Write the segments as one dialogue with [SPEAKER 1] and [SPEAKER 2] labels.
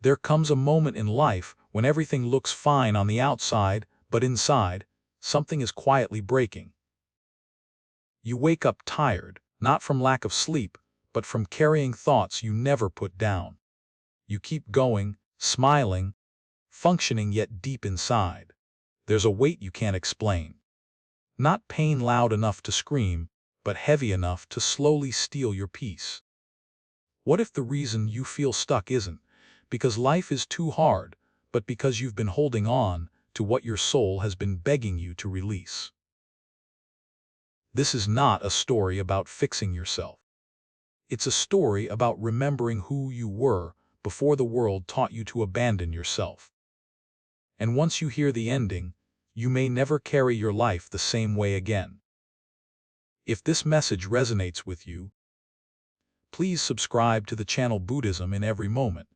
[SPEAKER 1] There comes a moment in life when everything looks fine on the outside, but inside, something is quietly breaking. You wake up tired, not from lack of sleep, but from carrying thoughts you never put down. You keep going, smiling, functioning, yet deep inside, there's a weight you can't explain. Not pain loud enough to scream, but heavy enough to slowly steal your peace. What if the reason you feel stuck isn't because life is too hard, but because you've been holding on to what your soul has been begging you to release? This is not a story about fixing yourself. It's a story about remembering who you were before the world taught you to abandon yourself. And once you hear the ending, you may never carry your life the same way again. If this message resonates with you, please subscribe to the channel Buddhism in Every Moment.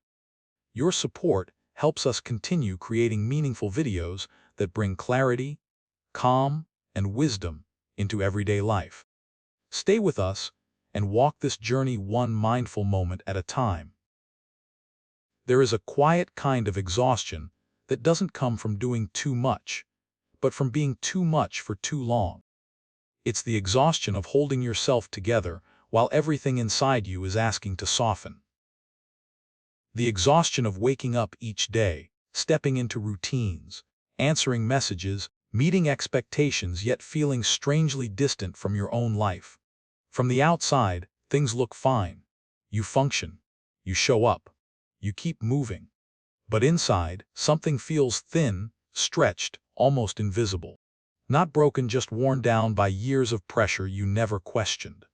[SPEAKER 1] Your support helps us continue creating meaningful videos that bring clarity, calm, and wisdom into everyday life. Stay with us and walk this journey one mindful moment at a time. There is a quiet kind of exhaustion that doesn't come from doing too much, but from being too much for too long. It's the exhaustion of holding yourself together while everything inside you is asking to soften. The exhaustion of waking up each day, stepping into routines, answering messages, meeting expectations, yet feeling strangely distant from your own life. From the outside, things look fine. You function. You show up. You keep moving. But inside, something feels thin, stretched, almost invisible. Not broken, just worn down by years of pressure you never questioned.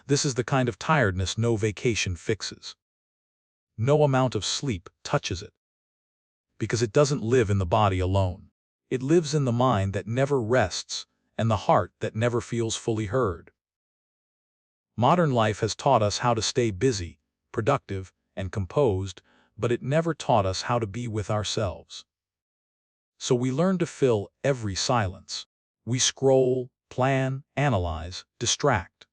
[SPEAKER 1] This is the kind of tiredness no vacation fixes. No amount of sleep touches it. Because it doesn't live in the body alone. It lives in the mind that never rests and the heart that never feels fully heard. Modern life has taught us how to stay busy, productive, and composed, but it never taught us how to be with ourselves. So we learn to fill every silence. We scroll, plan, analyze, distract.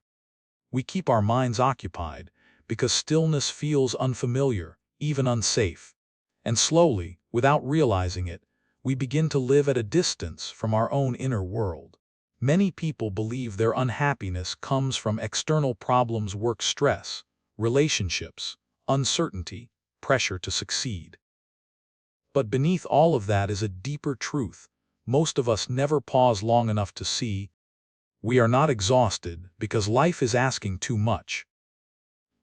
[SPEAKER 1] We keep our minds occupied because stillness feels unfamiliar, even unsafe. And slowly, without realizing it, we begin to live at a distance from our own inner world. Many people believe their unhappiness comes from external problems, work stress, relationships, uncertainty, pressure to succeed. But beneath all of that is a deeper truth most of us never pause long enough to see. We are not exhausted because life is asking too much.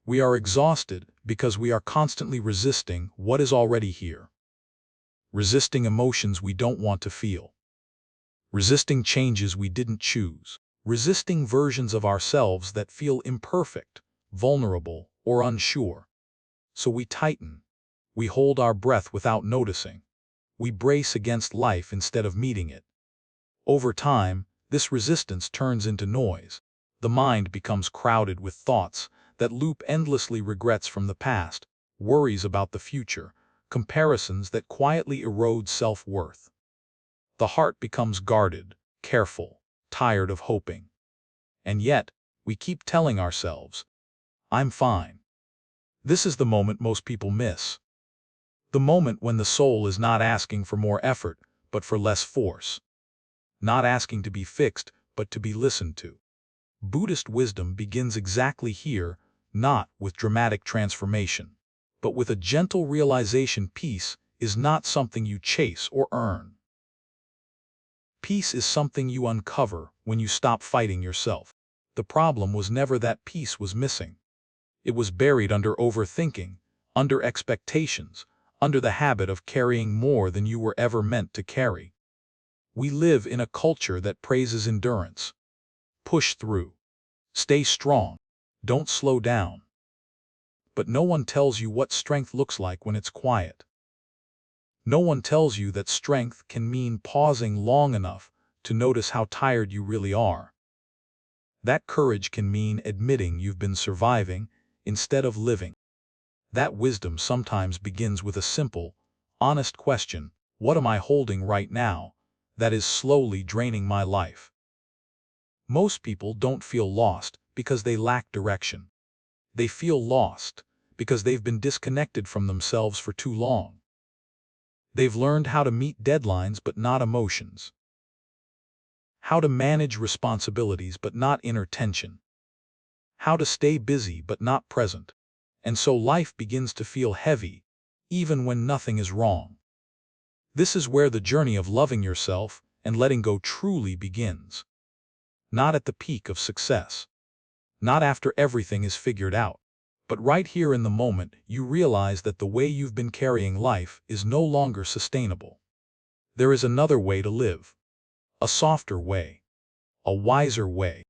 [SPEAKER 1] We are exhausted because we are constantly resisting what is already here. Resisting emotions we don't want to feel. Resisting changes we didn't choose. Resisting versions of ourselves that feel imperfect, vulnerable, or unsure. So we tighten. We hold our breath without noticing. We brace against life instead of meeting it. Over time, this resistance turns into noise. The mind becomes crowded with thoughts that loop endlessly, regrets from the past, worries about the future, comparisons that quietly erode self-worth. The heart becomes guarded, careful, tired of hoping. And yet, we keep telling ourselves, "I'm fine." This is the moment most people miss. The moment when the soul is not asking for more effort, but for less force. Not asking to be fixed, but to be listened to. Buddhist wisdom begins exactly here, not with dramatic transformation, but with a gentle realization. Peace is not something you chase or earn. Peace is something you uncover when you stop fighting yourself. The problem was never that peace was missing. It was buried under overthinking, under expectations, under the habit of carrying more than you were ever meant to carry. We live in a culture that praises endurance. Push through. Stay strong. Don't slow down. But no one tells you what strength looks like when it's quiet. No one tells you that strength can mean pausing long enough to notice how tired you really are. That courage can mean admitting you've been surviving instead of living. That wisdom sometimes begins with a simple, honest question: what am I holding right now that is slowly draining my life? Most people don't feel lost because they lack direction. They feel lost because they've been disconnected from themselves for too long. They've learned how to meet deadlines but not emotions, how to manage responsibilities but not inner tension, how to stay busy but not present. And so life begins to feel heavy, even when nothing is wrong. This is where the journey of loving yourself and letting go truly begins. Not at the peak of success, not after everything is figured out, but right here in the moment you realize that the way you've been carrying life is no longer sustainable. There is another way to live, a softer way, a wiser way,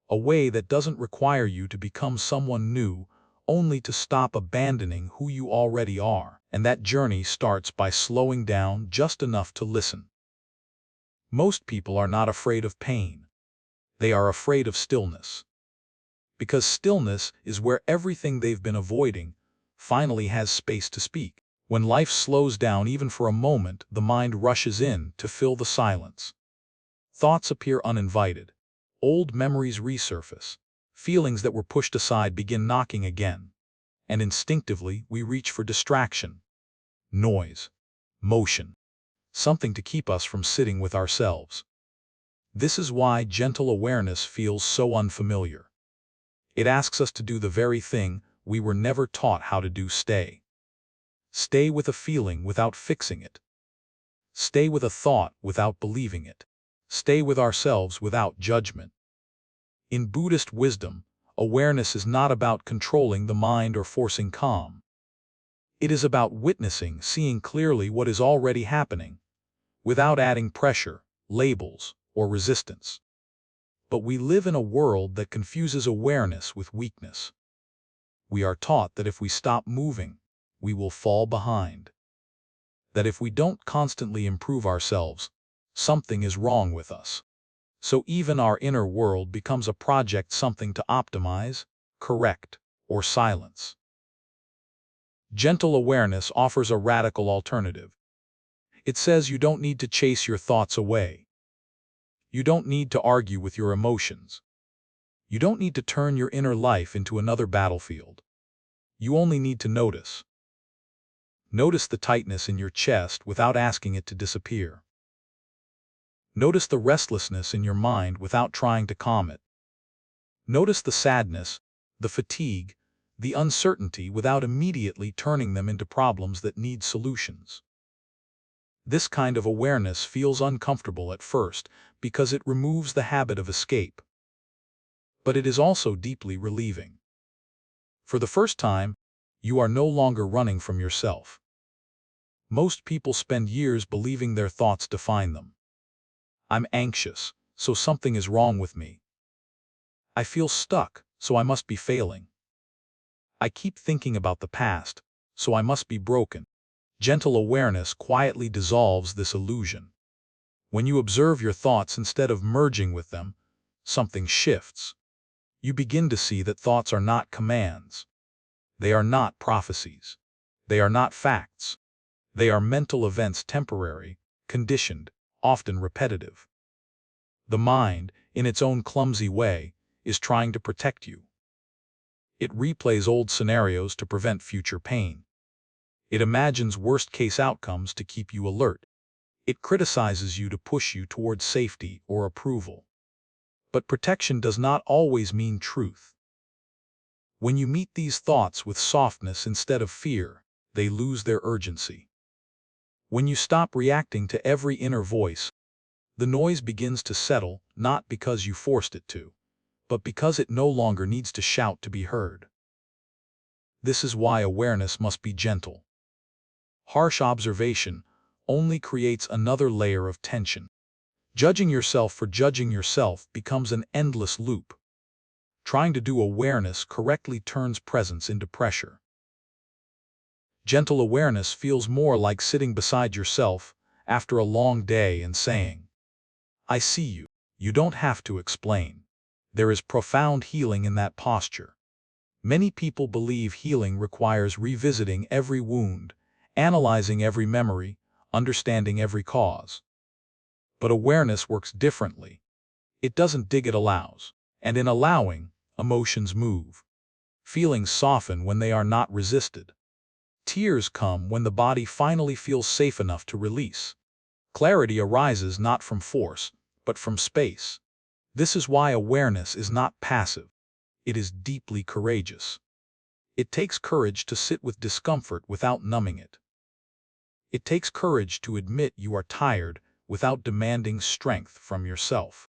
[SPEAKER 1] a way that doesn't require you to become someone new, only to stop abandoning who you already are. And that journey starts by slowing down just enough to listen. Most people are not afraid of pain. They are afraid of stillness. Because stillness is where everything they've been avoiding finally has space to speak. When life slows down even for a moment, the mind rushes in to fill the silence. Thoughts appear uninvited. Old memories resurface. Feelings that were pushed aside begin knocking again. And instinctively, we reach for distraction, noise, motion, something to keep us from sitting with ourselves. This is why gentle awareness feels so unfamiliar. It asks us to do the very thing we were never taught how to do: stay. Stay with a feeling without fixing it. Stay with a thought without believing it. Stay with ourselves without judgment. In Buddhist wisdom, awareness is not about controlling the mind or forcing calm. It is about witnessing, seeing clearly what is already happening, without adding pressure, labels, or resistance. But we live in a world that confuses awareness with weakness. We are taught that if we stop moving, we will fall behind. That if we don't constantly improve ourselves, something is wrong with us. So even our inner world becomes a project, something to optimize, correct, or silence. Gentle awareness offers a radical alternative. It says you don't need to chase your thoughts away. You don't need to argue with your emotions. You don't need to turn your inner life into another battlefield. You only need to notice. Notice the tightness in your chest without asking it to disappear. Notice the restlessness in your mind without trying to calm it. Notice the sadness, the fatigue, the uncertainty without immediately turning them into problems that need solutions. This kind of awareness feels uncomfortable at first because it removes the habit of escape. But it is also deeply relieving. For the first time, you are no longer running from yourself. Most people spend years believing their thoughts define them. I'm anxious, so something is wrong with me. I feel stuck, so I must be failing. I keep thinking about the past, so I must be broken. Gentle awareness quietly dissolves this illusion. When you observe your thoughts instead of merging with them, something shifts. You begin to see that thoughts are not commands. They are not prophecies. They are not facts. They are mental events, temporary, conditioned, often repetitive. The mind, in its own clumsy way, is trying to protect you. It replays old scenarios to prevent future pain. It imagines worst-case outcomes to keep you alert. It criticizes you to push you towards safety or approval. But protection does not always mean truth. When you meet these thoughts with softness instead of fear, they lose their urgency. When you stop reacting to every inner voice, the noise begins to settle, not because you forced it to, but because it no longer needs to shout to be heard. This is why awareness must be gentle. Harsh observation only creates another layer of tension. Judging yourself for judging yourself becomes an endless loop. Trying to do awareness correctly turns presence into pressure. Gentle awareness feels more like sitting beside yourself after a long day and saying, "I see you." You don't have to explain. There is profound healing in that posture. Many people believe healing requires revisiting every wound, analyzing every memory, understanding every cause. But awareness works differently. It doesn't dig, it allows. And in allowing, emotions move. Feelings soften when they are not resisted. Tears come when the body finally feels safe enough to release. Clarity arises not from force, but from space. This is why awareness is not passive. It is deeply courageous. It takes courage to sit with discomfort without numbing it. It takes courage to admit you are tired without demanding strength from yourself.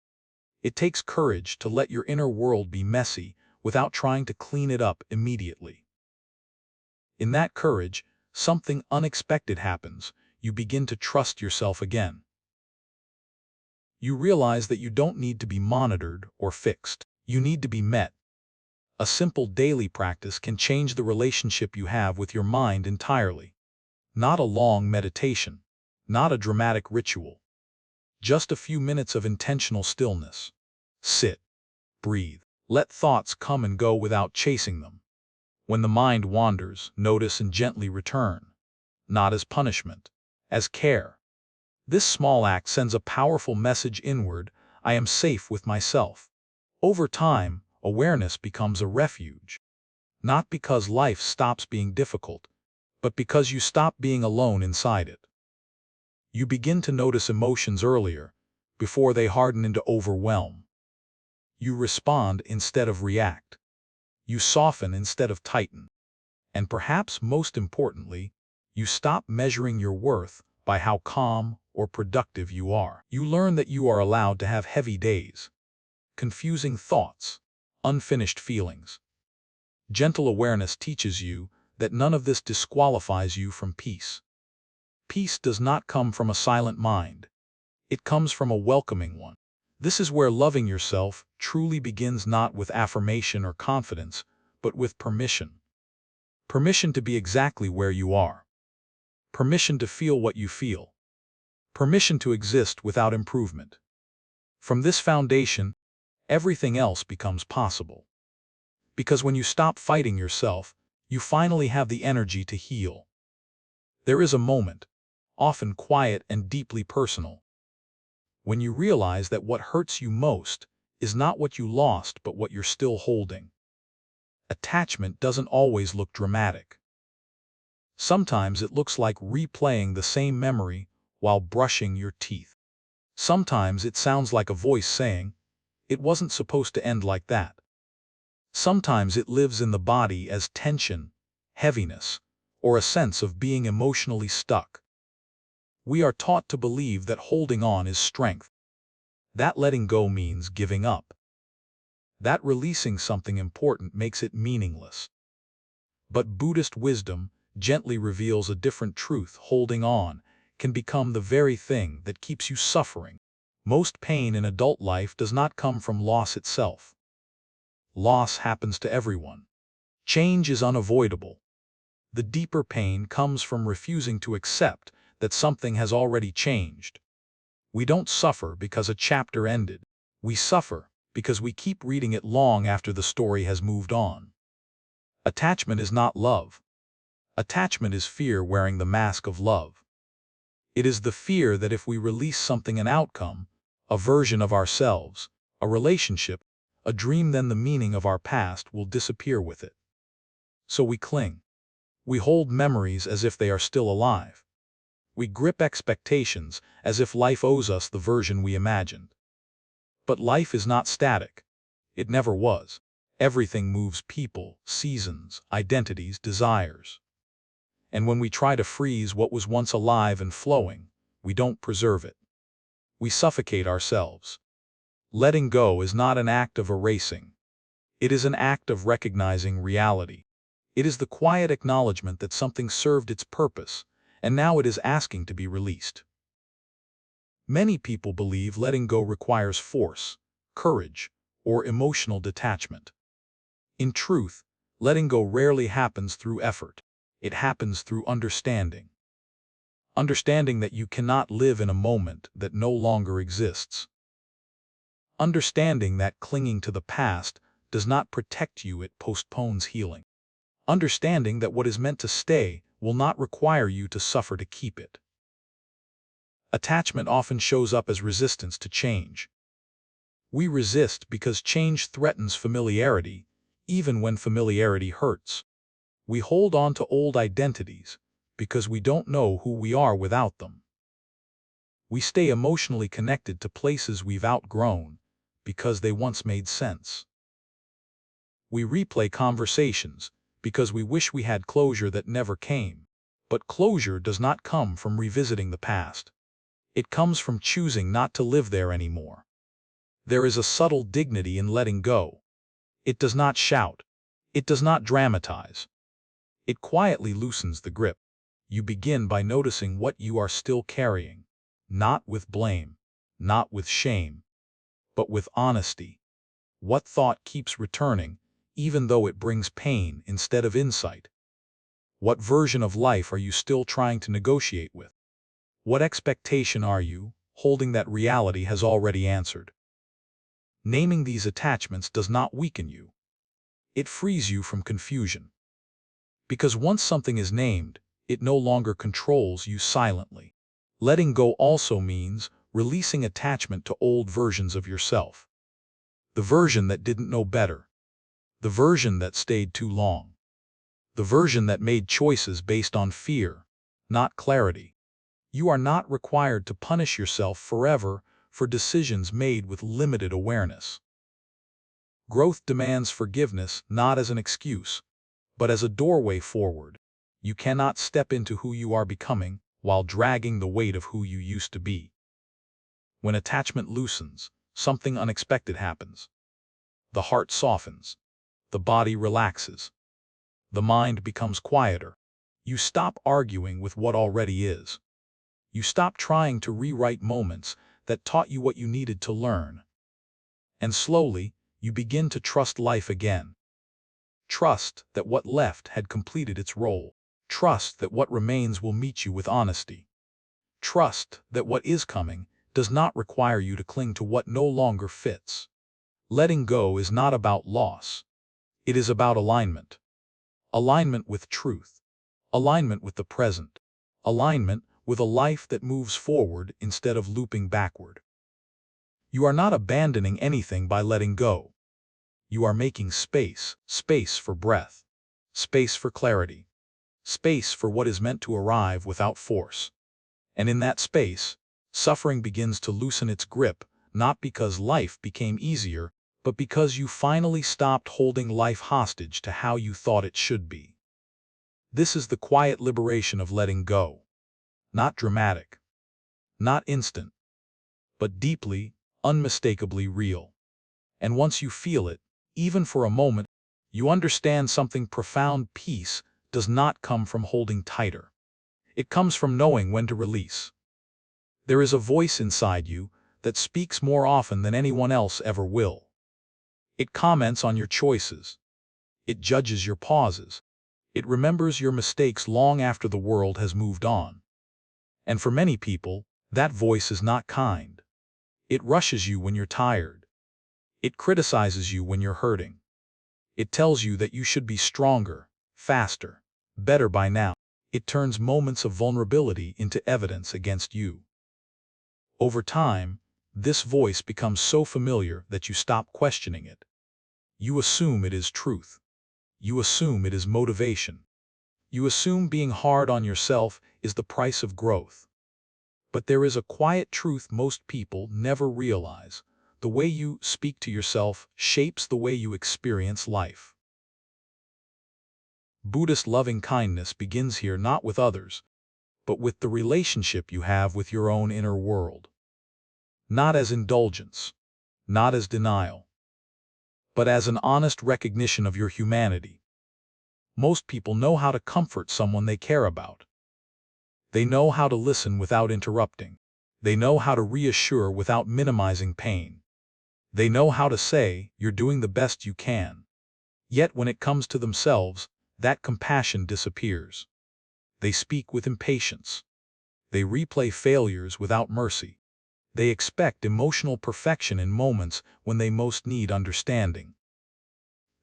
[SPEAKER 1] It takes courage to let your inner world be messy without trying to clean it up immediately. In that courage, something unexpected happens. You begin to trust yourself again. You realize that you don't need to be monitored or fixed. You need to be met. A simple daily practice can change the relationship you have with your mind entirely. Not a long meditation, not a dramatic ritual. Just a few minutes of intentional stillness. Sit, breathe, let thoughts come and go without chasing them. When the mind wanders, notice and gently return. Not as punishment, as care. This small act sends a powerful message inward: I am safe with myself. Over time, awareness becomes a refuge. Not because life stops being difficult, but because you stop being alone inside it. You begin to notice emotions earlier, before they harden into overwhelm. You respond instead of react. You soften instead of tighten. And perhaps most importantly, you stop measuring your worth by how calm or productive you are. You learn that you are allowed to have heavy days, confusing thoughts, unfinished feelings. Gentle awareness teaches you that none of this disqualifies you from peace. Peace does not come from a silent mind. It comes from a welcoming one. This is where loving yourself truly begins, not with affirmation or confidence, but with permission. Permission to be exactly where you are. Permission to feel what you feel. Permission to exist without improvement. From this foundation, everything else becomes possible. Because when you stop fighting yourself, you finally have the energy to heal. There is a moment, often quiet and deeply personal, when you realize that what hurts you most is not what you lost but what you're still holding. Attachment doesn't always look dramatic. Sometimes it looks like replaying the same memory while brushing your teeth. Sometimes it sounds like a voice saying, "It wasn't supposed to end like that." Sometimes it lives in the body as tension, heaviness, or a sense of being emotionally stuck. We are taught to believe that holding on is strength. That letting go means giving up. That releasing something important makes it meaningless. But Buddhist wisdom gently reveals a different truth. Holding on can become the very thing that keeps you suffering. Most pain in adult life does not come from loss itself. Loss happens to everyone. Change is unavoidable. The deeper pain comes from refusing to accept that something has already changed. We don't suffer because a chapter ended. We suffer because we keep reading it long after the story has moved on. Attachment is not love. Attachment is fear wearing the mask of love. It is the fear that if we release something, an outcome, a version of ourselves, a relationship, a dream, then the meaning of our past will disappear with it. So we cling. We hold memories as if they are still alive. We grip expectations as if life owes us the version we imagined. But life is not static. It never was. Everything moves: people, seasons, identities, desires. And when we try to freeze what was once alive and flowing, we don't preserve it. We suffocate ourselves. Letting go is not an act of erasing. It is an act of recognizing reality. It is the quiet acknowledgement that something served its purpose, and now it is asking to be released. Many people believe letting go requires force, courage, or emotional detachment. In truth, letting go rarely happens through effort. It happens through understanding. Understanding that you cannot live in a moment that no longer exists. Understanding that clinging to the past does not protect you, it postpones healing. Understanding that what is meant to stay will not require you to suffer to keep it. Attachment often shows up as resistance to change. We resist because change threatens familiarity, even when familiarity hurts. We hold on to old identities because we don't know who we are without them. We stay emotionally connected to places we've outgrown because they once made sense. We replay conversations because we wish we had closure that never came. But closure does not come from revisiting the past. It comes from choosing not to live there anymore. There is a subtle dignity in letting go. It does not shout. It does not dramatize. It quietly loosens the grip. You begin by noticing what you are still carrying, not with blame, not with shame, but with honesty. What thought keeps returning, even though it brings pain instead of insight? What version of life are you still trying to negotiate with? What expectation are you holding that reality has already answered? Naming these attachments does not weaken you. It frees you from confusion. Because once something is named, it no longer controls you silently. Letting go also means releasing attachment to old versions of yourself. The version that didn't know better. The version that stayed too long. The version that made choices based on fear, not clarity. You are not required to punish yourself forever for decisions made with limited awareness. Growth demands forgiveness not as an excuse, but as a doorway forward. You cannot step into who you are becoming while dragging the weight of who you used to be. When attachment loosens, something unexpected happens. The heart softens. The body relaxes. The mind becomes quieter. You stop arguing with what already is. You stop trying to rewrite moments that taught you what you needed to learn. And slowly, you begin to trust life again. Trust that what left had completed its role. Trust that what remains will meet you with honesty. Trust that what is coming does not require you to cling to what no longer fits. Letting go is not about loss. It is about alignment. Alignment with truth. Alignment with the present. Alignment with a life that moves forward instead of looping backward. You are not abandoning anything by letting go. You are making space, space for breath, space for clarity, space for what is meant to arrive without force. And in that space, suffering begins to loosen its grip, not because life became easier, but because you finally stopped holding life hostage to how you thought it should be. This is the quiet liberation of letting go. Not dramatic, not instant, but deeply, unmistakably real. And once you feel it, even for a moment, you understand something profound. Peace does not come from holding tighter. It comes from knowing when to release. There is a voice inside you that speaks more often than anyone else ever will. It comments on your choices. It judges your pauses. It remembers your mistakes long after the world has moved on. And for many people, that voice is not kind. It rushes you when you're tired. It criticizes you when you're hurting. It tells you that you should be stronger, faster, better by now. It turns moments of vulnerability into evidence against you. Over time, this voice becomes so familiar that you stop questioning it. You assume it is truth. You assume it is motivation. You assume being hard on yourself is the price of growth. But there is a quiet truth most people never realize. The way you speak to yourself shapes the way you experience life. Buddhist loving-kindness begins here not with others, but with the relationship you have with your own inner world. Not as indulgence, not as denial, but as an honest recognition of your humanity. Most people know how to comfort someone they care about. They know how to listen without interrupting. They know how to reassure without minimizing pain. They know how to say, "You're doing the best you can." Yet when it comes to themselves, that compassion disappears. They speak with impatience. They replay failures without mercy. They expect emotional perfection in moments when they most need understanding.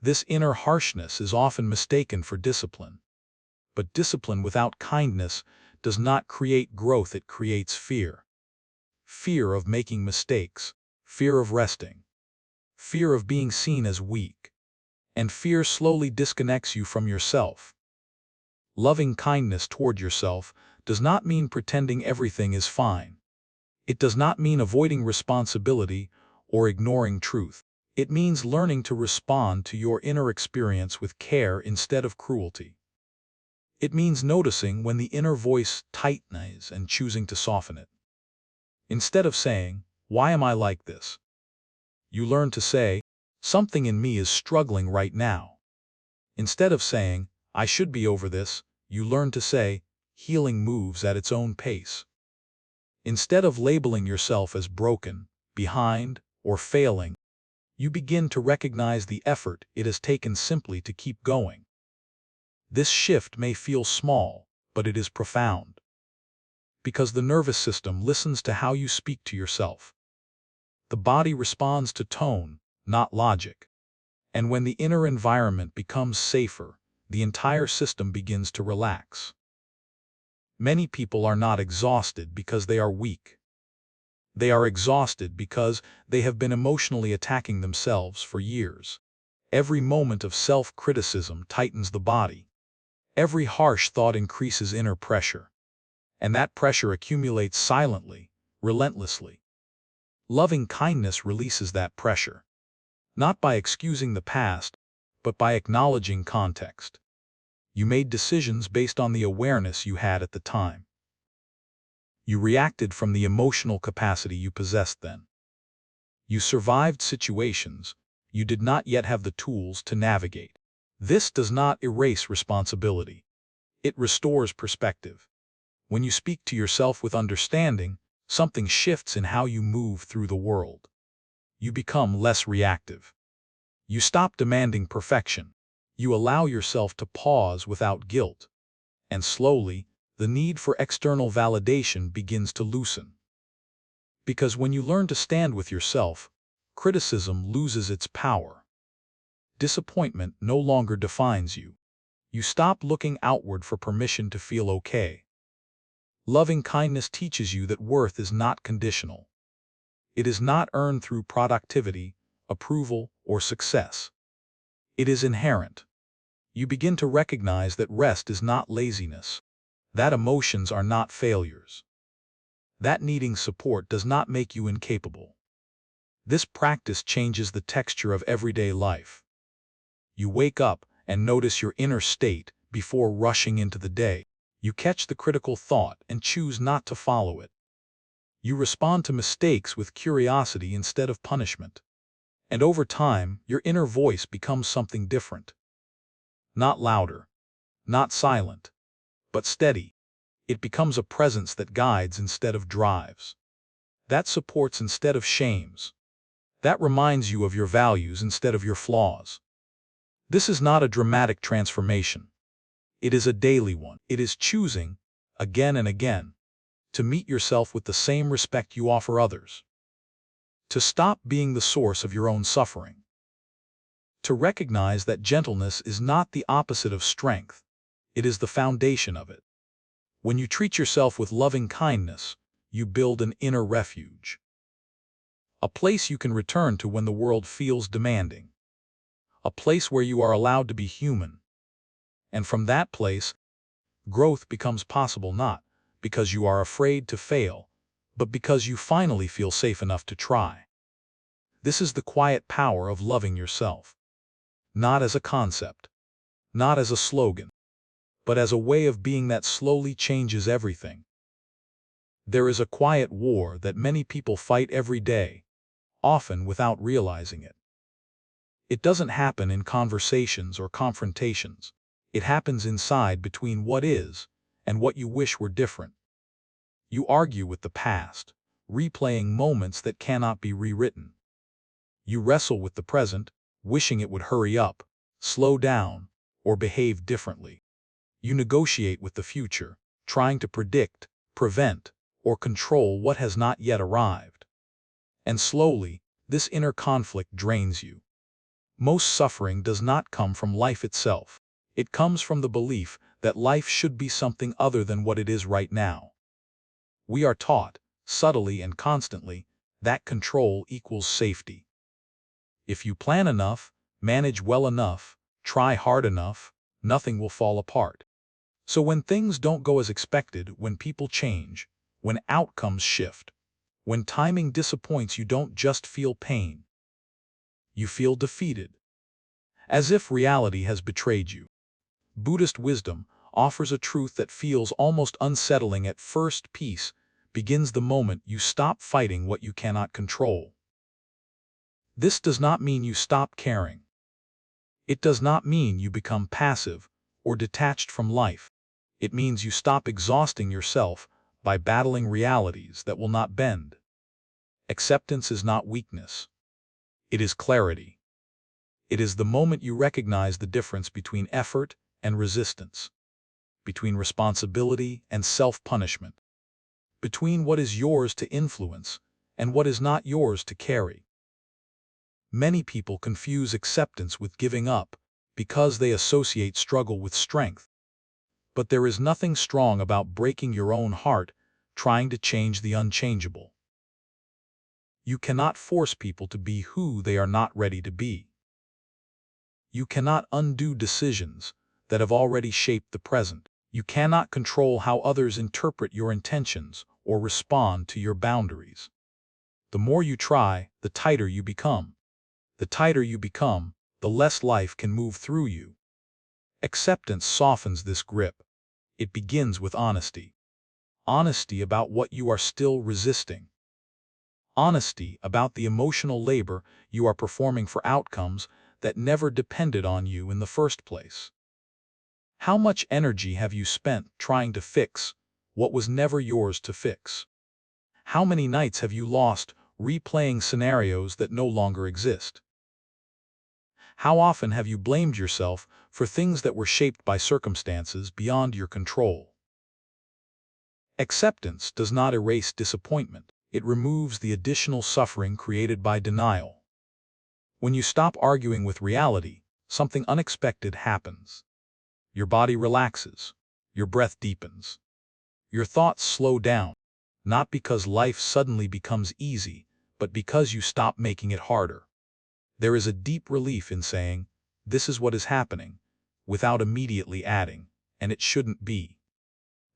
[SPEAKER 1] This inner harshness is often mistaken for discipline. But discipline without kindness does not create growth, it creates fear. Fear of making mistakes, fear of resting, fear of being seen as weak. and fear slowly disconnects you from yourself. Loving kindness toward yourself does not mean pretending everything is fine. It does not mean avoiding responsibility or ignoring truth. It means learning to respond to your inner experience with care instead of cruelty. It means noticing when the inner voice tightens and choosing to soften it. Instead of saying, "Why am I like this?" you learn to say, "Something in me is struggling right now." Instead of saying, "I should be over this," you learn to say, "Healing moves at its own pace." Instead of labeling yourself as broken, behind, or failing, you begin to recognize the effort it has taken simply to keep going. This shift may feel small, but it is profound. Because the nervous system listens to how you speak to yourself. The body responds to tone, not logic. And when the inner environment becomes safer, the entire system begins to relax. Many people are not exhausted because they are weak. They are exhausted because they have been emotionally attacking themselves for years. Every moment of self-criticism tightens the body. Every harsh thought increases inner pressure. And that pressure accumulates silently, relentlessly. Loving kindness releases that pressure. Not by excusing the past, but by acknowledging context. You made decisions based on the awareness you had at the time. You reacted from the emotional capacity you possessed then. You survived situations you did not yet have the tools to navigate. This does not erase responsibility. It restores perspective. When you speak to yourself with understanding, something shifts in how you move through the world. You become less reactive. You stop demanding perfection. You allow yourself to pause without guilt. And slowly, the need for external validation begins to loosen. Because when you learn to stand with yourself, criticism loses its power. Disappointment no longer defines you. You stop looking outward for permission to feel okay. Loving kindness teaches you that worth is not conditional. It is not earned through productivity, approval, or success. It is inherent. You begin to recognize that rest is not laziness, that emotions are not failures, that needing support does not make you incapable. This practice changes the texture of everyday life. You wake up and notice your inner state before rushing into the day. You catch the critical thought and choose not to follow it. You respond to mistakes with curiosity instead of punishment. And over time, your inner voice becomes something different. Not louder, not silent, but steady. It becomes a presence that guides instead of drives. That supports instead of shames. That reminds you of your values instead of your flaws. This is not a dramatic transformation. It is a daily one. It is choosing, again and again, to meet yourself with the same respect you offer others. To stop being the source of your own suffering. To recognize that gentleness is not the opposite of strength. It is the foundation of it. When you treat yourself with loving kindness, you build an inner refuge. A place you can return to when the world feels demanding. A place where you are allowed to be human. And from that place, growth becomes possible not because you are afraid to fail, but because you finally feel safe enough to try. This is the quiet power of loving yourself. Not as a concept, not as a slogan, but as a way of being that slowly changes everything. There is a quiet war that many people fight every day, often without realizing it. It doesn't happen in conversations or confrontations. It happens inside between what is and what you wish were different. You argue with the past, replaying moments that cannot be rewritten. You wrestle with the present, wishing it would hurry up, slow down, or behave differently. You negotiate with the future, trying to predict, prevent, or control what has not yet arrived. And slowly, this inner conflict drains you. Most suffering does not come from life itself. It comes from the belief that life should be something other than what it is right now. We are taught, subtly and constantly, that control equals safety. If you plan enough, manage well enough, try hard enough, nothing will fall apart. So when things don't go as expected, when people change, when outcomes shift, when timing disappoints, you don't just feel pain. You feel defeated, as if reality has betrayed you. Buddhist wisdom offers a truth that feels almost unsettling at first. Peace begins the moment you stop fighting what you cannot control. This does not mean you stop caring. It does not mean you become passive or detached from life. It means you stop exhausting yourself by battling realities that will not bend. Acceptance is not weakness. It is clarity. It is the moment you recognize the difference between effort and resistance, between responsibility and self-punishment, between what is yours to influence and what is not yours to carry. Many people confuse acceptance with giving up because they associate struggle with strength. But there is nothing strong about breaking your own heart, trying to change the unchangeable. You cannot force people to be who they are not ready to be. You cannot undo decisions that have already shaped the present. You cannot control how others interpret your intentions or respond to your boundaries. The more you try, the tighter you become. The tighter you become, the less life can move through you. Acceptance softens this grip. It begins with honesty. Honesty about what you are still resisting. Honesty about the emotional labor you are performing for outcomes that never depended on you in the first place. How much energy have you spent trying to fix what was never yours to fix? How many nights have you lost replaying scenarios that no longer exist? How often have you blamed yourself for things that were shaped by circumstances beyond your control? Acceptance does not erase disappointment. It removes the additional suffering created by denial. When you stop arguing with reality, something unexpected happens. Your body relaxes. Your breath deepens. Your thoughts slow down, not because life suddenly becomes easy, but because you stop making it harder. There is a deep relief in saying, "This is what is happening," without immediately adding, "and it shouldn't be."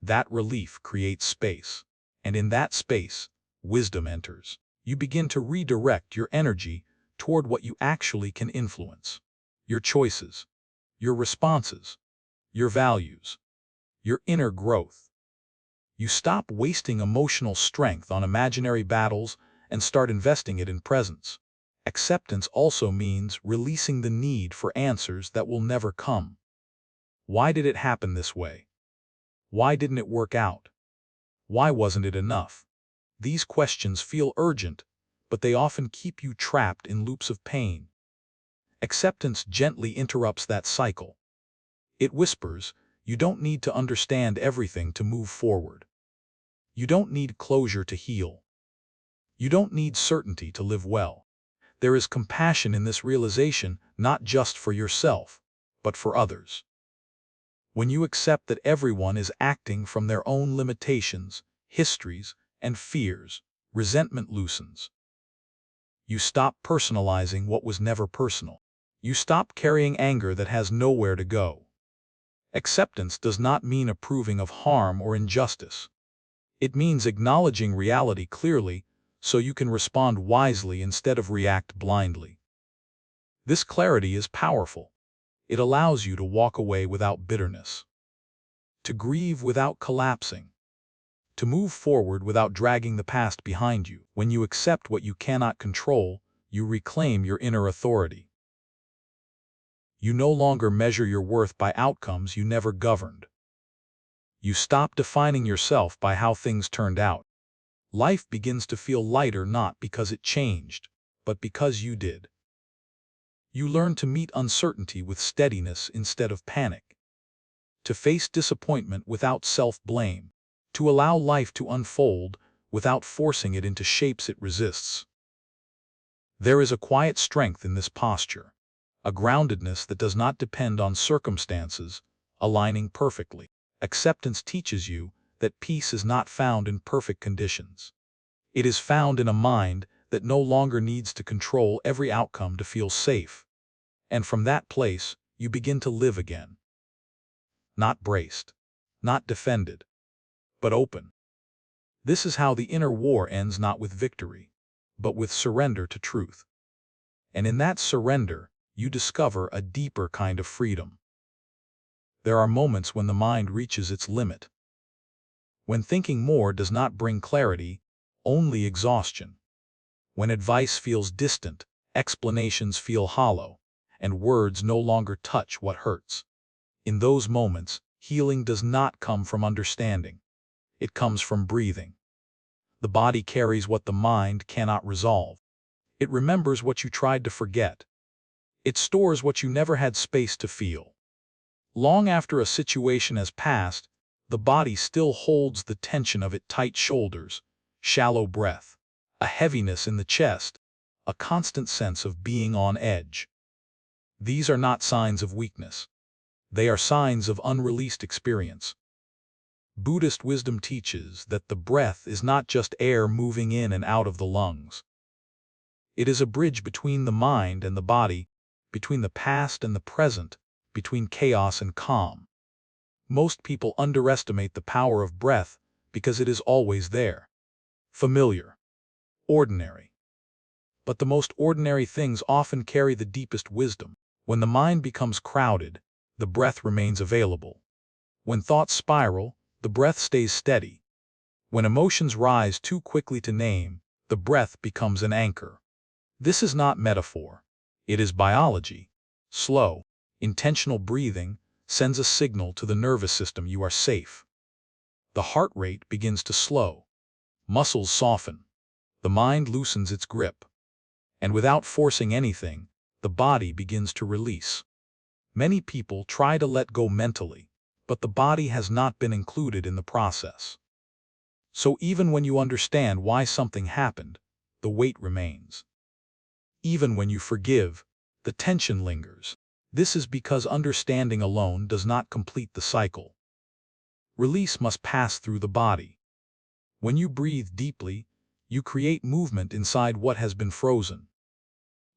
[SPEAKER 1] That relief creates space, and in that space, wisdom enters. You begin to redirect your energy toward what you actually can influence. Your choices, your responses, your values, your inner growth. You stop wasting emotional strength on imaginary battles and start investing it in presence. Acceptance also means releasing the need for answers that will never come. Why did it happen this way? Why didn't it work out? Why wasn't it enough? These questions feel urgent, but they often keep you trapped in loops of pain. Acceptance gently interrupts that cycle. It whispers, you don't need to understand everything to move forward. You don't need closure to heal. You don't need certainty to live well. There is compassion in this realization, not just for yourself, but for others. When you accept that everyone is acting from their own limitations, histories, and fears, resentment loosens. You stop personalizing what was never personal. You stop carrying anger that has nowhere to go. Acceptance does not mean approving of harm or injustice. It means acknowledging reality clearly so you can respond wisely instead of react blindly. This clarity is powerful. It allows you to walk away without bitterness, to grieve without collapsing, to move forward without dragging the past behind you. When you accept what you cannot control, you reclaim your inner authority. You no longer measure your worth by outcomes you never governed. You stop defining yourself by how things turned out. Life begins to feel lighter not because it changed, but because you did. You learn to meet uncertainty with steadiness instead of panic, to face disappointment without self-blame, to allow life to unfold without forcing it into shapes it resists. There is a quiet strength in this posture, a groundedness that does not depend on circumstances aligning perfectly. Acceptance teaches you that peace is not found in perfect conditions. It is found in a mind that no longer needs to control every outcome to feel safe. And from that place, you begin to live again. Not braced, not defended, but open. This is how the inner war ends, not with victory, but with surrender to truth. And in that surrender, you discover a deeper kind of freedom. There are moments when the mind reaches its limit. When thinking more does not bring clarity, only exhaustion. When advice feels distant, explanations feel hollow, and words no longer touch what hurts. In those moments, healing does not come from understanding. It comes from breathing. The body carries what the mind cannot resolve. It remembers what you tried to forget. It stores what you never had space to feel. Long after a situation has passed, the body still holds the tension of its tight shoulders, shallow breath, a heaviness in the chest, a constant sense of being on edge. These are not signs of weakness. They are signs of unreleased experience. Buddhist wisdom teaches that the breath is not just air moving in and out of the lungs. It is a bridge between the mind and the body, between the past and the present, between chaos and calm. Most people underestimate the power of breath because it is always there. Familiar. Ordinary. But the most ordinary things often carry the deepest wisdom. When the mind becomes crowded, the breath remains available. When thoughts spiral, the breath stays steady. When emotions rise too quickly to name, the breath becomes an anchor. This is not metaphor. It is biology. Slow, intentional breathing sends a signal to the nervous system you are safe. The heart rate begins to slow. Muscles soften. The mind loosens its grip. And without forcing anything, the body begins to release. Many people try to let go mentally, but the body has not been included in the process. So even when you understand why something happened, the weight remains. Even when you forgive, the tension lingers. This is because understanding alone does not complete the cycle. Release must pass through the body. When you breathe deeply, you create movement inside what has been frozen.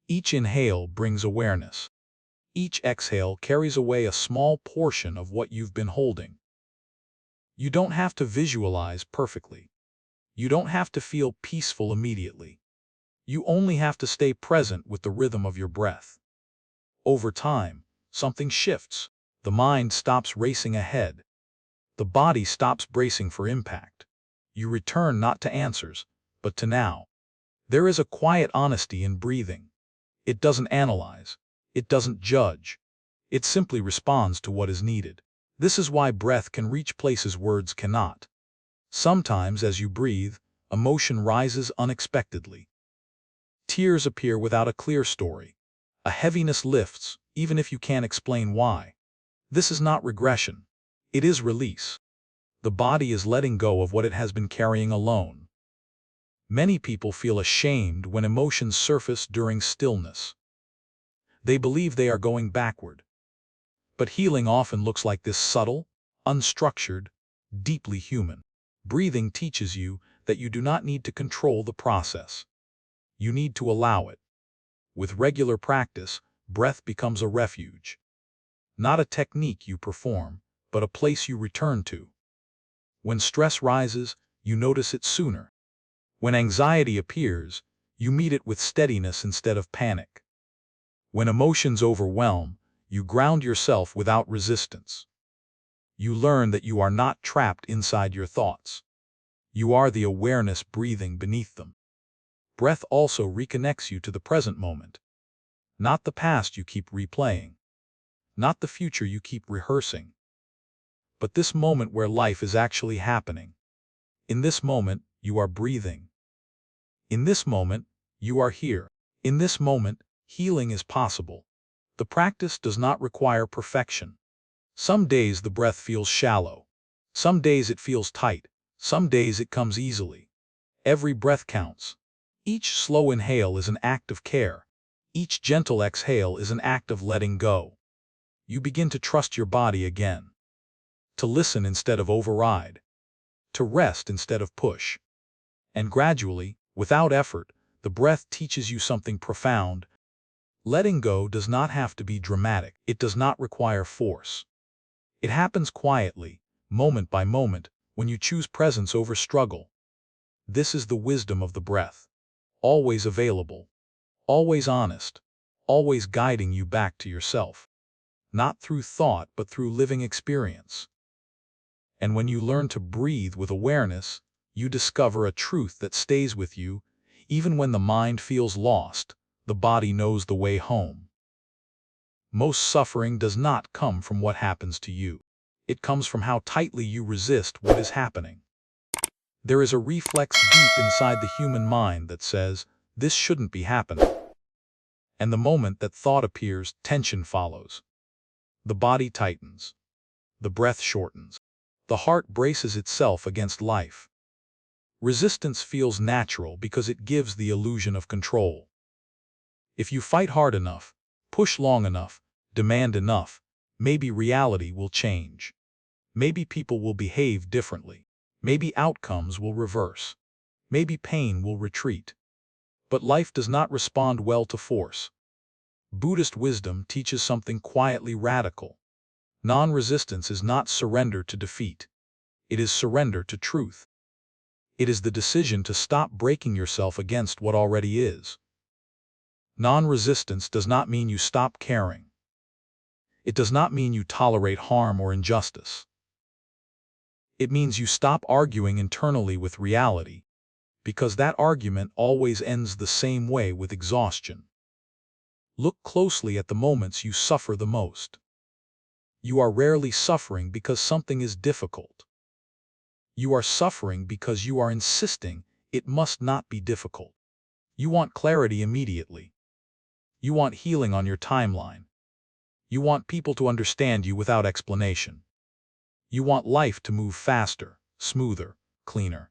[SPEAKER 1] Each inhale brings awareness. Each exhale carries away a small portion of what you've been holding. You don't have to visualize perfectly. You don't have to feel peaceful immediately. You only have to stay present with the rhythm of your breath. Over time, something shifts. The mind stops racing ahead. The body stops bracing for impact. You return not to answers, but to now. There is a quiet honesty in breathing. It doesn't analyze. It doesn't judge. It simply responds to what is needed. This is why breath can reach places words cannot. Sometimes, as you breathe, emotion rises unexpectedly. Tears appear without a clear story. A heaviness lifts, even if you can't explain why. This is not regression. It is release. The body is letting go of what it has been carrying alone. Many people feel ashamed when emotions surface during stillness. They believe they are going backward. But healing often looks like this: subtle, unstructured, deeply human. Breathing teaches you that you do not need to control the process. You need to allow it. With regular practice, breath becomes a refuge. Not a technique you perform, but a place you return to. When stress rises, you notice it sooner. When anxiety appears, you meet it with steadiness instead of panic. When emotions overwhelm, you ground yourself without resistance. You learn that you are not trapped inside your thoughts. You are the awareness breathing beneath them. Breath also reconnects you to the present moment. Not the past you keep replaying. Not the future you keep rehearsing. But this moment where life is actually happening. In this moment, you are breathing. In this moment, you are here. In this moment, healing is possible. The practice does not require perfection. Some days the breath feels shallow. Some days it feels tight. Some days it comes easily. Every breath counts. Each slow inhale is an act of care. Each gentle exhale is an act of letting go. You begin to trust your body again. To listen instead of override. To rest instead of push. And gradually, without effort, the breath teaches you something profound. Letting go does not have to be dramatic. It does not require force. It happens quietly, moment by moment, when you choose presence over struggle. This is the wisdom of the breath. Always available, always honest, always guiding you back to yourself. Not through thought, but through living experience. And when you learn to breathe with awareness, you discover a truth that stays with you, even when the mind feels lost, the body knows the way home. Most suffering does not come from what happens to you. It comes from how tightly you resist what is happening. There is a reflex deep inside the human mind that says, this shouldn't be happening. And the moment that thought appears, tension follows. The body tightens. The breath shortens. The heart braces itself against life. Resistance feels natural because it gives the illusion of control. If you fight hard enough, push long enough, demand enough, maybe reality will change. Maybe people will behave differently. Maybe outcomes will reverse. Maybe pain will retreat. But life does not respond well to force. Buddhist wisdom teaches something quietly radical. Non-resistance is not surrender to defeat. It is surrender to truth. It is the decision to stop breaking yourself against what already is. Non-resistance does not mean you stop caring. It does not mean you tolerate harm or injustice. It means you stop arguing internally with reality, because that argument always ends the same way, with exhaustion. Look closely at the moments you suffer the most. You are rarely suffering because something is difficult. You are suffering because you are insisting it must not be difficult. You want clarity immediately. You want healing on your timeline. You want people to understand you without explanation. You want life to move faster, smoother, cleaner.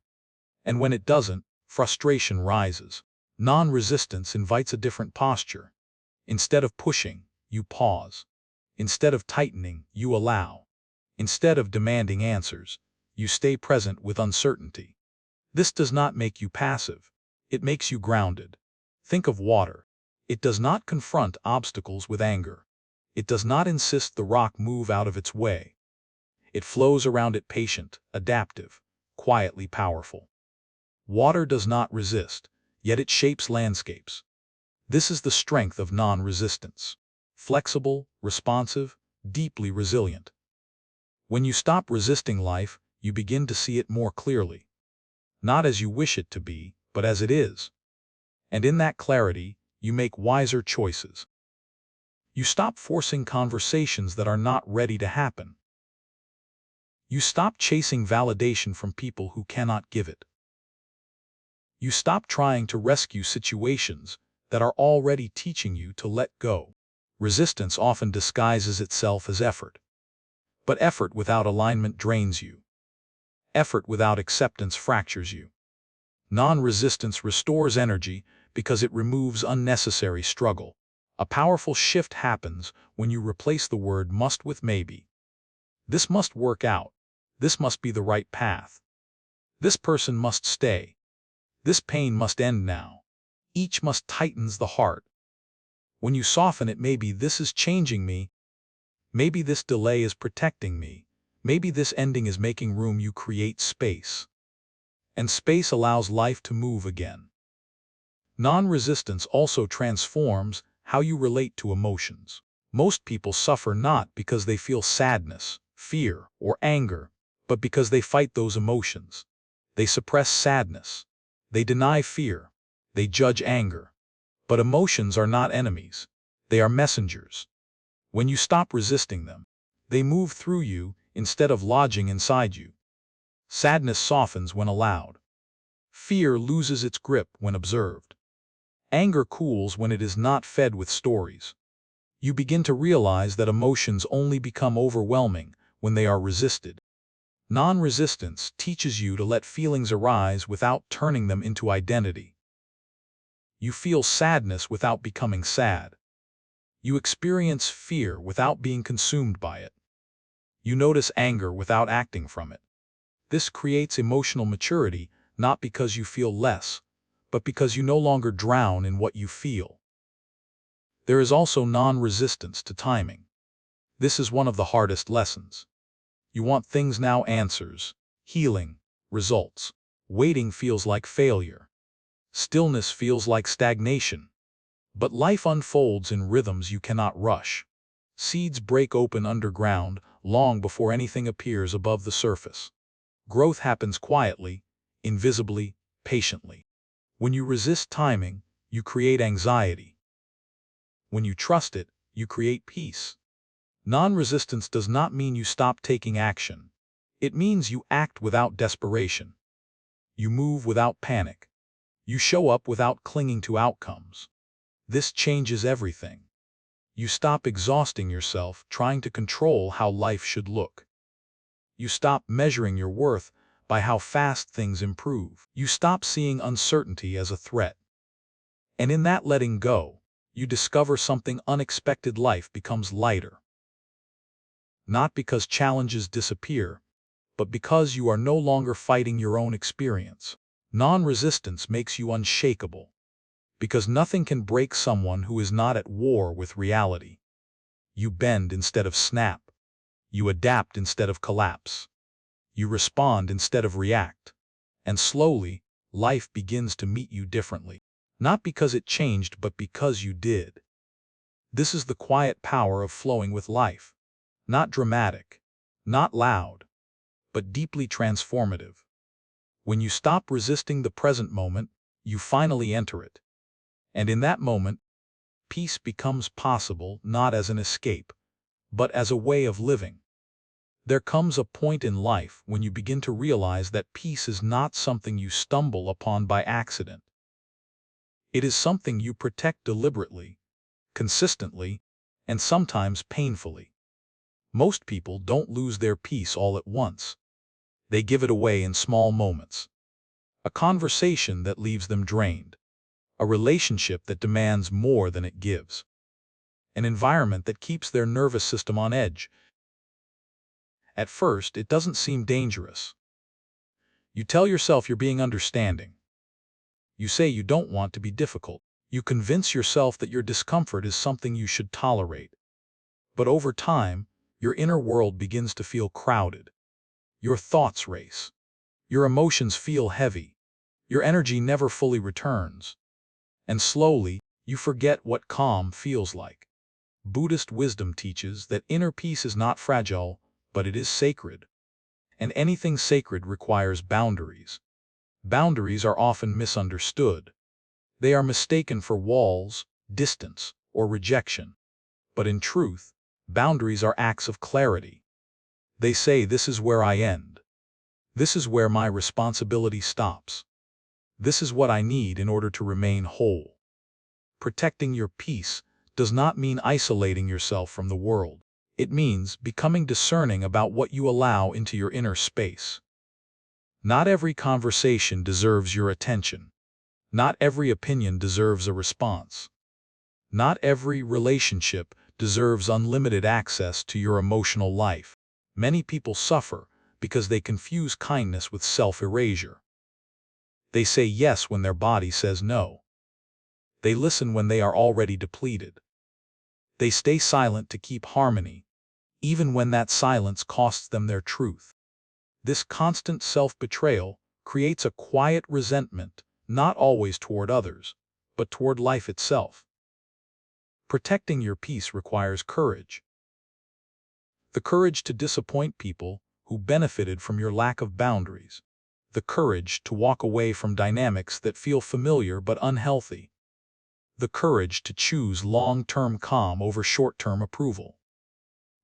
[SPEAKER 1] And when it doesn't, frustration rises. Non-resistance invites a different posture. Instead of pushing, you pause. Instead of tightening, you allow. Instead of demanding answers, you stay present with uncertainty. This does not make you passive. It makes you grounded. Think of water. It does not confront obstacles with anger. It does not insist the rock move out of its way. It flows around it, patient, adaptive, quietly powerful. Water does not resist, yet it shapes landscapes. This is the strength of non-resistance. Flexible, responsive, deeply resilient. When you stop resisting life, you begin to see it more clearly. Not as you wish it to be, but as it is. And in that clarity, you make wiser choices. You stop forcing conversations that are not ready to happen. You stop chasing validation from people who cannot give it. You stop trying to rescue situations that are already teaching you to let go. Resistance often disguises itself as effort. But effort without alignment drains you. Effort without acceptance fractures you. Non-resistance restores energy because it removes unnecessary struggle. A powerful shift happens when you replace the word must with maybe. This must work out. This must be the right path. This person must stay. This pain must end now. Each must tightens the heart. When you soften it, maybe this is changing me. Maybe this delay is protecting me. Maybe this ending is making room. You create space. And space allows life to move again. Non-resistance also transforms how you relate to emotions. Most people suffer not because they feel sadness, fear, or anger, but because they fight those emotions. They suppress sadness. They deny fear. They judge anger. But emotions are not enemies. They are messengers. When you stop resisting them, they move through you instead of lodging inside you. Sadness softens when allowed. Fear loses its grip when observed. Anger cools when it is not fed with stories. You begin to realize that emotions only become overwhelming when they are resisted. Non-resistance teaches you to let feelings arise without turning them into identity. You feel sadness without becoming sad. You experience fear without being consumed by it. You notice anger without acting from it. This creates emotional maturity, not because you feel less, but because you no longer drown in what you feel. There is also non-resistance to timing. This is one of the hardest lessons. You want things now, answers, healing, results. Waiting feels like failure. Stillness feels like stagnation. But life unfolds in rhythms you cannot rush. Seeds break open underground long before anything appears above the surface. Growth happens quietly, invisibly, patiently. When you resist timing, you create anxiety. When you trust it, you create peace. Non-resistance does not mean you stop taking action. It means you act without desperation. You move without panic. You show up without clinging to outcomes. This changes everything. You stop exhausting yourself trying to control how life should look. You stop measuring your worth by how fast things improve. You stop seeing uncertainty as a threat. And in that letting go, you discover something unexpected. Life becomes lighter. Not because challenges disappear, but because you are no longer fighting your own experience. Non-resistance makes you unshakable, because nothing can break someone who is not at war with reality. You bend instead of snap. You adapt instead of collapse. You respond instead of react. And slowly, life begins to meet you differently. Not because it changed, but because you did. This is the quiet power of flowing with life. Not dramatic, not loud, but deeply transformative. When you stop resisting the present moment, you finally enter it. And in that moment, peace becomes possible not as an escape, but as a way of living. There comes a point in life when you begin to realize that peace is not something you stumble upon by accident. It is something you protect deliberately, consistently, and sometimes painfully. Most people don't lose their peace all at once. They give it away in small moments. A conversation that leaves them drained. A relationship that demands more than it gives. An environment that keeps their nervous system on edge. At first, it doesn't seem dangerous. You tell yourself you're being understanding. You say you don't want to be difficult. You convince yourself that your discomfort is something you should tolerate. But over time, your inner world begins to feel crowded. Your thoughts race. Your emotions feel heavy. Your energy never fully returns. And slowly, you forget what calm feels like. Buddhist wisdom teaches that inner peace is not fragile, but it is sacred. And anything sacred requires boundaries. Boundaries are often misunderstood. They are mistaken for walls, distance, or rejection. But in truth, boundaries are acts of clarity. They say, this is where I end. This is where my responsibility stops. This is what I need in order to remain whole. Protecting your peace does not mean isolating yourself from the world. It means becoming discerning about what you allow into your inner space. Not every conversation deserves your attention. Not every opinion deserves a response. Not every relationship deserves unlimited access to your emotional life. Many people suffer because they confuse kindness with self-erasure. They say yes when their body says no. They listen when they are already depleted. They stay silent to keep harmony, even when that silence costs them their truth. This constant self-betrayal creates a quiet resentment, not always toward others, but toward life itself. Protecting your peace requires courage. The courage to disappoint people who benefited from your lack of boundaries. The courage to walk away from dynamics that feel familiar but unhealthy. The courage to choose long-term calm over short-term approval.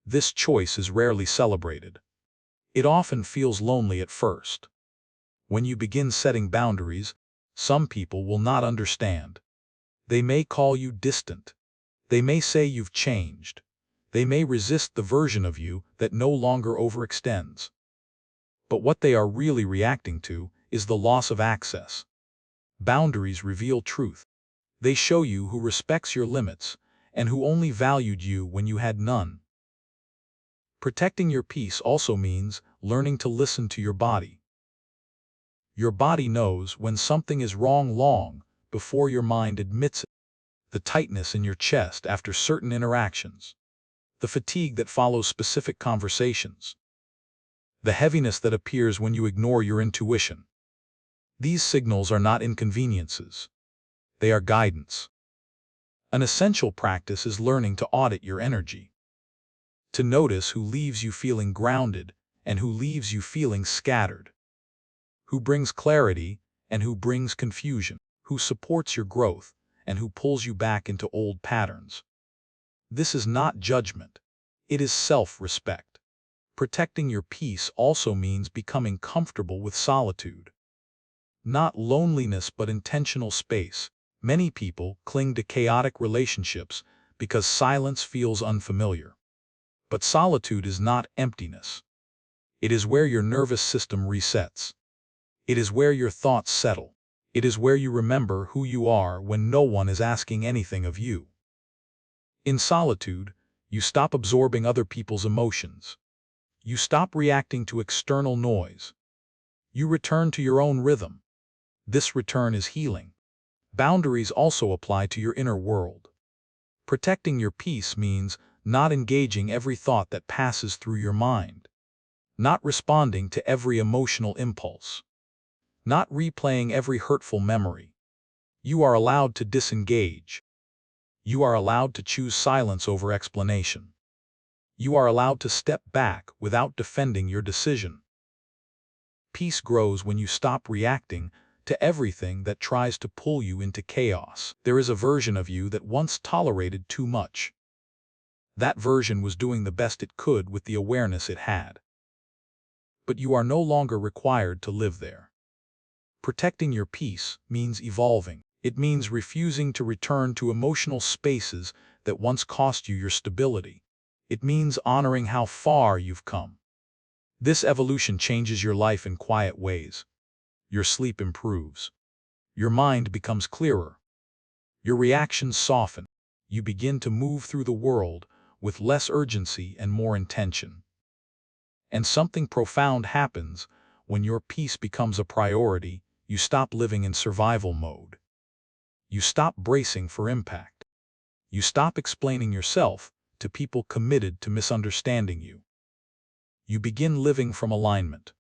[SPEAKER 1] This choice is rarely celebrated. It often feels lonely at first. When you begin setting boundaries, some people will not understand. They may call you distant. They may say you've changed. They may resist the version of you that no longer overextends. But what they are really reacting to is the loss of access. Boundaries reveal truth. They show you who respects your limits and who only valued you when you had none. Protecting your peace also means learning to listen to your body. Your body knows when something is wrong long before your mind admits it. the tightness in your chest after certain interactions, the fatigue that follows specific conversations, the heaviness that appears when you ignore your intuition. These signals are not inconveniences. They are guidance. An essential practice is learning to audit your energy, to notice who leaves you feeling grounded and who leaves you feeling scattered, who brings clarity and who brings confusion, who supports your growth and who pulls you back into old patterns. This is not judgment. It is self-respect. Protecting your peace also means becoming comfortable with solitude. Not loneliness, but intentional space. Many people cling to chaotic relationships because silence feels unfamiliar. But solitude is not emptiness. It is where your nervous system resets. It is where your thoughts settle. It is where you remember who you are when no one is asking anything of you. In solitude, you stop absorbing other people's emotions. You stop reacting to external noise. You return to your own rhythm. This return is healing. Boundaries also apply to your inner world. Protecting your peace means not engaging every thought that passes through your mind, not responding to every emotional impulse, not replaying every hurtful memory. You are allowed to disengage. You are allowed to choose silence over explanation. You are allowed to step back without defending your decision. Peace grows when you stop reacting to everything that tries to pull you into chaos. There is a version of you that once tolerated too much. That version was doing the best it could with the awareness it had. But you are no longer required to live there. Protecting your peace means evolving. It means refusing to return to emotional spaces that once cost you your stability. It means honoring how far you've come. This evolution changes your life in quiet ways. Your sleep improves. Your mind becomes clearer. Your reactions soften. You begin to move through the world with less urgency and more intention. And something profound happens when your peace becomes a priority. You stop living in survival mode. You stop bracing for impact. You stop explaining yourself to people committed to misunderstanding you. You begin living from alignment.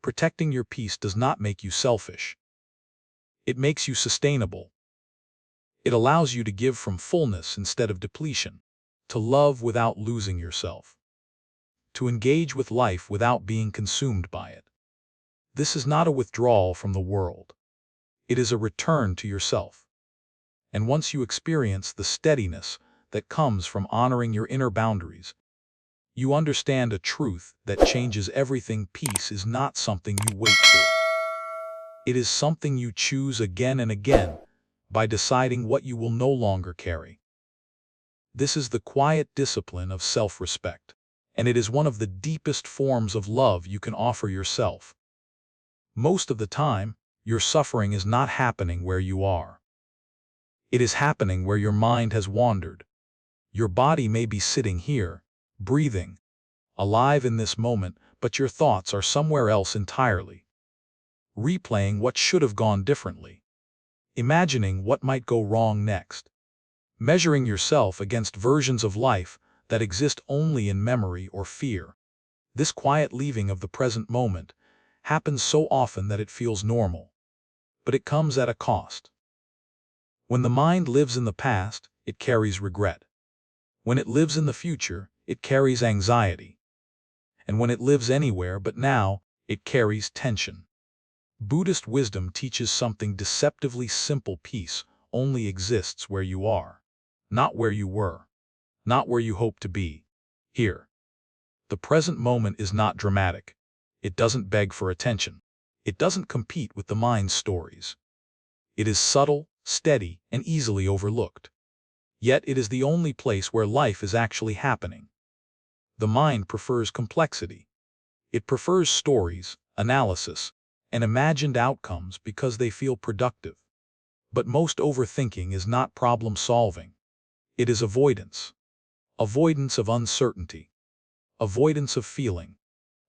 [SPEAKER 1] Protecting your peace does not make you selfish. It makes you sustainable. It allows you to give from fullness instead of depletion, to love without losing yourself, to engage with life without being consumed by it. This is not a withdrawal from the world. It is a return to yourself. And once you experience the steadiness that comes from honoring your inner boundaries, you understand a truth that changes everything. Peace is not something you wait for. It is something you choose again and again by deciding what you will no longer carry. This is the quiet discipline of self-respect, and it is one of the deepest forms of love you can offer yourself. Most of the time, your suffering is not happening where you are. It is happening where your mind has wandered. Your body may be sitting here, breathing, alive in this moment, but your thoughts are somewhere else entirely. Replaying what should have gone differently. Imagining what might go wrong next. Measuring yourself against versions of life that exist only in memory or fear. This quiet leaving of the present moment happens so often that it feels normal. But it comes at a cost. When the mind lives in the past, it carries regret. When it lives in the future, it carries anxiety. And when it lives anywhere but now, it carries tension. Buddhist wisdom teaches something deceptively simple. Peace only exists where you are, not where you were, not where you hope to be. Here. The present moment is not dramatic. It doesn't beg for attention. It doesn't compete with the mind's stories. It is subtle, steady, and easily overlooked. Yet it is the only place where life is actually happening. The mind prefers complexity. It prefers stories, analysis, and imagined outcomes because they feel productive. But most overthinking is not problem-solving. It is avoidance. Avoidance of uncertainty. Avoidance of feeling.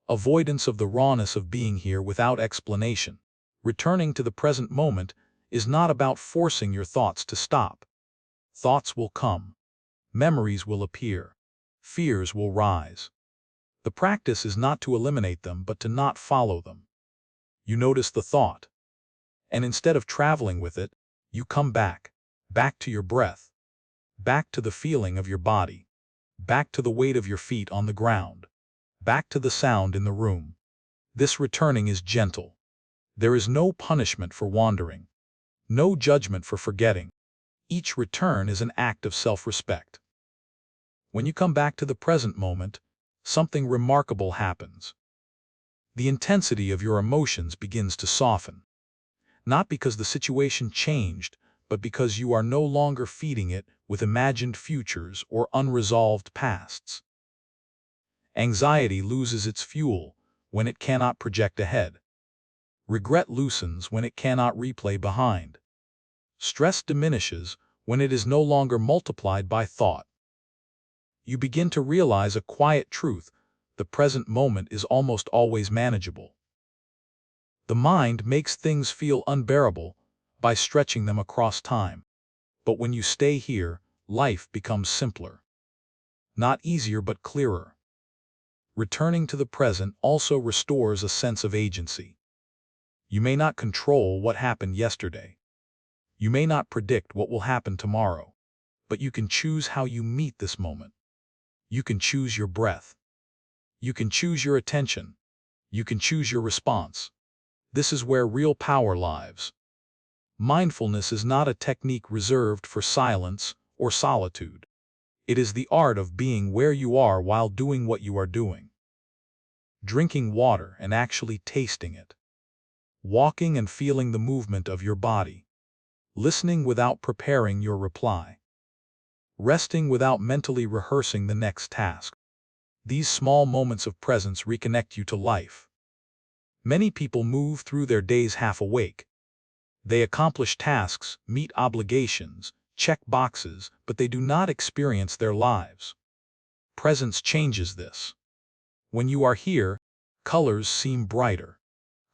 [SPEAKER 1] Avoidance of the rawness of being here without explanation. Returning to the present moment is not about forcing your thoughts to stop. Thoughts will come. Memories will appear. Fears will rise. The practice is not to eliminate them, but to not follow them. You notice the thought, and instead of traveling with it, you come back to your breath, back to the feeling of your body, back to the weight of your feet on the ground, back to the sound in the room. This returning is gentle. There is no punishment for wandering, no judgment for forgetting. Each return is an act of self-respect. When you come back to the present moment, something remarkable happens. The intensity of your emotions begins to soften. Not because the situation changed, but because you are no longer feeding it with imagined futures or unresolved pasts. Anxiety loses its fuel when it cannot project ahead. Regret loosens when it cannot replay behind. Stress diminishes when it is no longer multiplied by thought. You begin to realize a quiet truth: the present moment is almost always manageable. The mind makes things feel unbearable by stretching them across time. But when you stay here, life becomes simpler. Not easier, but clearer. Returning to the present also restores a sense of agency. You may not control what happened yesterday. You may not predict what will happen tomorrow. But you can choose how you meet this moment. You can choose your breath. You can choose your attention. You can choose your response. This is where real power lies. Mindfulness is not a technique reserved for silence or solitude. It is the art of being where you are while doing what you are doing. Drinking water and actually tasting it. Walking and feeling the movement of your body. Listening without preparing your reply. Resting without mentally rehearsing the next task. These small moments of presence reconnect you to life. Many people move through their days half awake. They accomplish tasks, meet obligations, check boxes, but they do not experience their lives. Presence changes this. When you are here, colors seem brighter.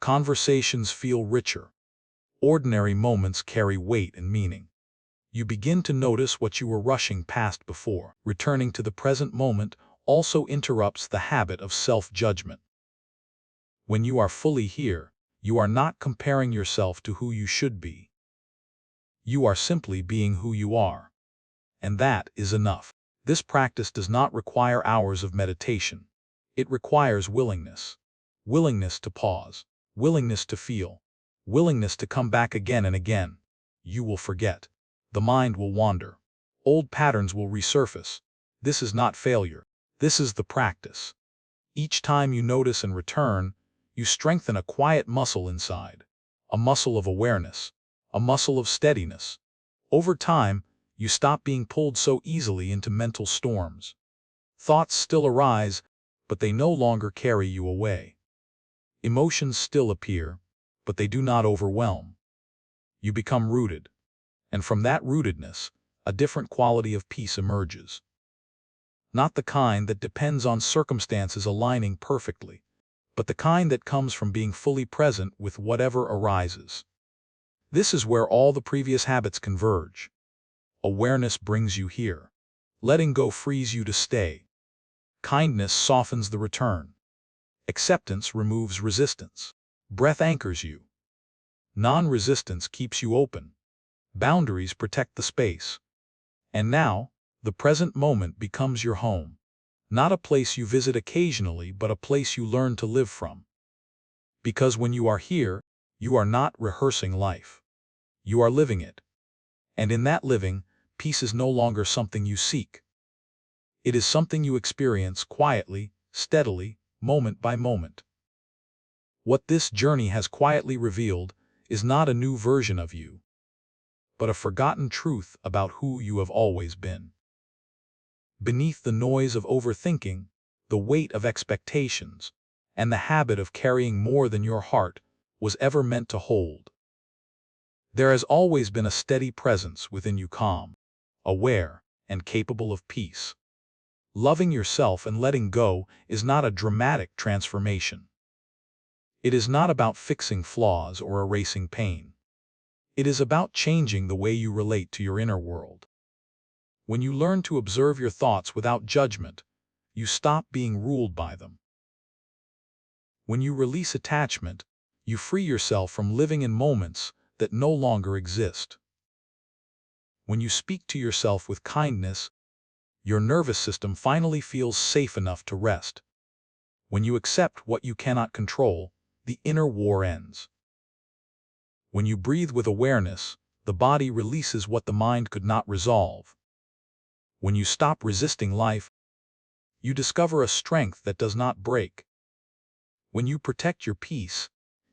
[SPEAKER 1] Conversations feel richer. Ordinary moments carry weight and meaning. You begin to notice what you were rushing past before. Returning to the present moment also interrupts the habit of self-judgment. When you are fully here, you are not comparing yourself to who you should be. You are simply being who you are. And that is enough. This practice does not require hours of meditation. It requires willingness. Willingness to pause. Willingness to feel. Willingness to come back again and again. You will forget. The mind will wander. Old patterns will resurface. This is not failure. This is the practice. Each time you notice and return, you strengthen a quiet muscle inside. A muscle of awareness. A muscle of steadiness. Over time, you stop being pulled so easily into mental storms. Thoughts still arise, but they no longer carry you away. Emotions still appear, but they do not overwhelm. You become rooted. And from that rootedness, a different quality of peace emerges. Not the kind that depends on circumstances aligning perfectly, but the kind that comes from being fully present with whatever arises. This is where all the previous habits converge. Awareness brings you here. Letting go frees you to stay. Kindness softens the return. Acceptance removes resistance. Breath anchors you. Non-resistance keeps you open. Boundaries protect the space. And now, the present moment becomes your home. Not a place you visit occasionally, but a place you learn to live from. Because when you are here, you are not rehearsing life. You are living it. And in that living, peace is no longer something you seek. It is something you experience quietly, steadily, moment by moment. What this journey has quietly revealed is not a new version of you, but a forgotten truth about who you have always been. Beneath the noise of overthinking, the weight of expectations, and the habit of carrying more than your heart was ever meant to hold, there has always been a steady presence within you, calm, aware, and capable of peace. Loving yourself and letting go is not a dramatic transformation. It is not about fixing flaws or erasing pain. It is about changing the way you relate to your inner world. When you learn to observe your thoughts without judgment, you stop being ruled by them. When you release attachment, you free yourself from living in moments that no longer exist. When you speak to yourself with kindness, your nervous system finally feels safe enough to rest. When you accept what you cannot control, the inner war ends. When you breathe with awareness, the body releases what the mind could not resolve. When you stop resisting life, you discover a strength that does not break. When you protect your peace,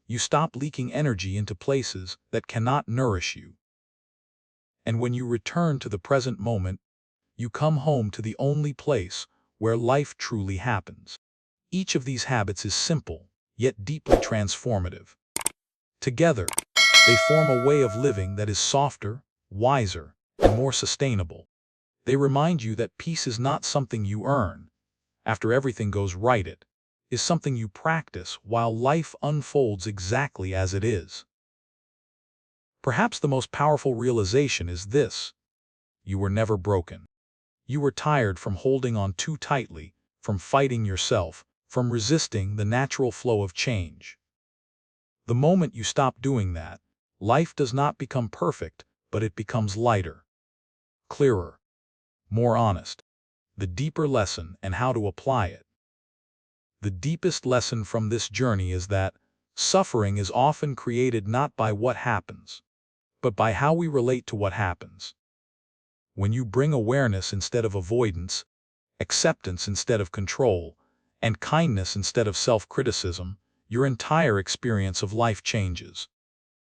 [SPEAKER 1] you stop leaking energy into places that cannot nourish you. And when you return to the present moment, you come home to the only place where life truly happens. Each of these habits is simple, yet deeply transformative. Together, they form a way of living that is softer, wiser, and more sustainable. They remind you that peace is not something you earn after everything goes right. It is something you practice while life unfolds exactly as it is. Perhaps the most powerful realization is this: you were never broken. You were tired from holding on too tightly, from fighting yourself, from resisting the natural flow of change. The moment you stop doing that, life does not become perfect, but it becomes lighter, clearer, more honest. The deeper lesson and how to apply it. The deepest lesson from this journey is that suffering is often created not by what happens, but by how we relate to what happens. When you bring awareness instead of avoidance, acceptance instead of control, and kindness instead of self-criticism, your entire experience of life changes.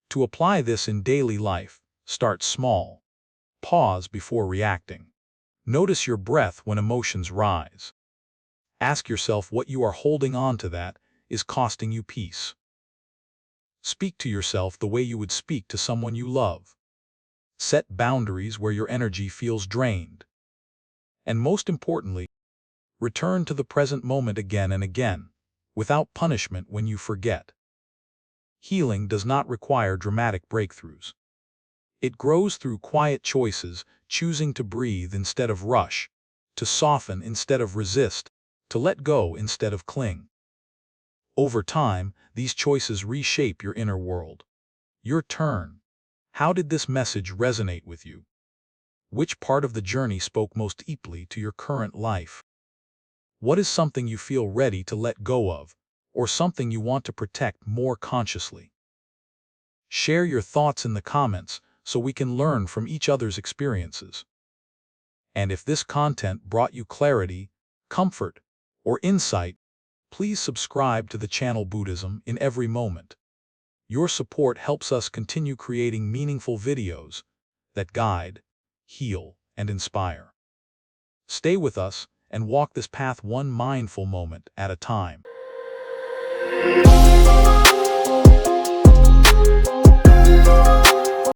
[SPEAKER 1] To apply this in daily life, start small. Pause before reacting. Notice your breath when emotions rise. Ask yourself what you are holding on to that is costing you peace. Speak to yourself the way you would speak to someone you love. Set boundaries where your energy feels drained. And most importantly, return to the present moment again and again, without punishment when you forget. Healing does not require dramatic breakthroughs. It grows through quiet choices, choosing to breathe instead of rush, to soften instead of resist, to let go instead of cling. Over time, these choices reshape your inner world. Your turn. How did this message resonate with you? Which part of the journey spoke most deeply to your current life? What is something you feel ready to let go of, or something you want to protect more consciously? Share your thoughts in the comments so we can learn from each other's experiences. And if this content brought you clarity, comfort, or insight, please subscribe to the channel Buddhism in Every Moment. Your support helps us continue creating meaningful videos that guide, heal, and inspire. Stay with us and walk this path one mindful moment at a time.